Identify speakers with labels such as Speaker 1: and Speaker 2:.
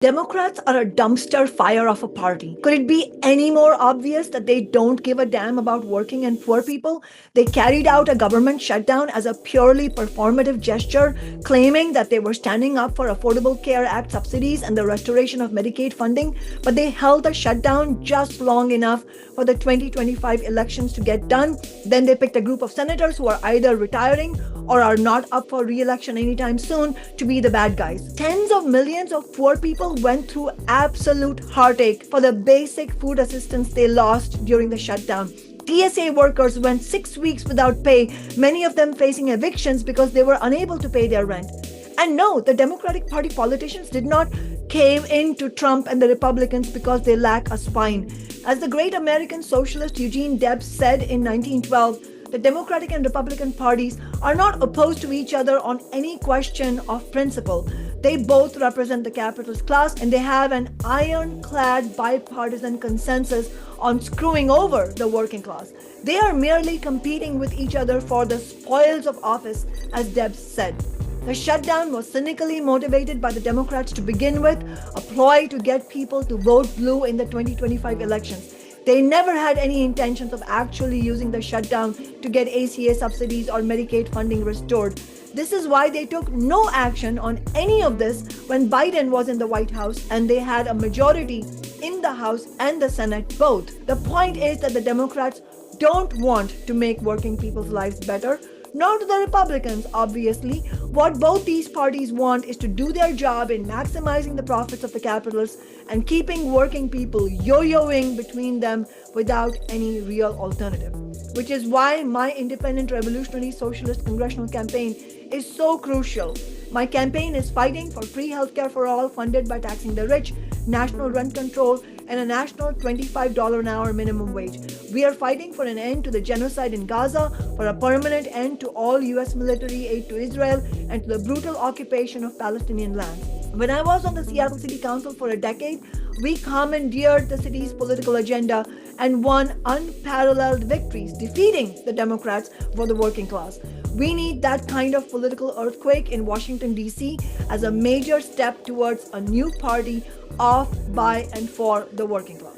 Speaker 1: Democrats are a dumpster fire of a party. Could it be any more obvious that they don't give a damn about working and poor people? They carried out a government shutdown as a purely performative gesture, claiming that they were standing up for Affordable Care Act subsidies and the restoration of Medicaid funding, but they held the shutdown just long enough for the 2025 elections to get done. Then they picked a group of senators who are either retiring or are not up for re-election anytime soon to be the bad guys. Tens of millions of poor people went through absolute heartache for the basic food assistance they lost during the shutdown. TSA workers went 6 weeks without pay, many of them facing evictions because they were unable to pay their rent. And no, the Democratic Party politicians did not cave in to Trump and the Republicans because they lack a spine. As the great American socialist Eugene Debs said in 1912, the Democratic and Republican parties are not opposed to each other on any question of principle. They both represent the capitalist class and they have an ironclad bipartisan consensus on screwing over the working class. They are merely competing with each other for the spoils of office, as Debs said. The shutdown was cynically motivated by the Democrats to begin with, a ploy to get people to vote blue in the 2025 elections. They never had any intentions of actually using the shutdown to get ACA subsidies or Medicaid funding restored. This is why they took no action on any of this when Biden was in the White House and they had a majority in the House and the Senate both. The point is that the Democrats don't want to make working people's lives better. Nor do the Republicans, obviously. What both these parties want is to do their job in maximizing the profits of the capitalists and keeping working people yo-yoing between them without any real alternative. Which is why my independent revolutionary socialist congressional campaign is so crucial. My campaign is fighting for free healthcare for all funded by taxing the rich, national rent control, and a national $25 an hour minimum wage. We are fighting for an end to the genocide in Gaza, for a permanent end to all US military aid to Israel, and to the brutal occupation of Palestinian lands. When I was on the Seattle City Council for a decade, we commandeered the city's political agenda and won unparalleled victories, defeating the Democrats for the working class. We need that kind of political earthquake in Washington, D.C. as a major step towards a new party of, by, and for the working class.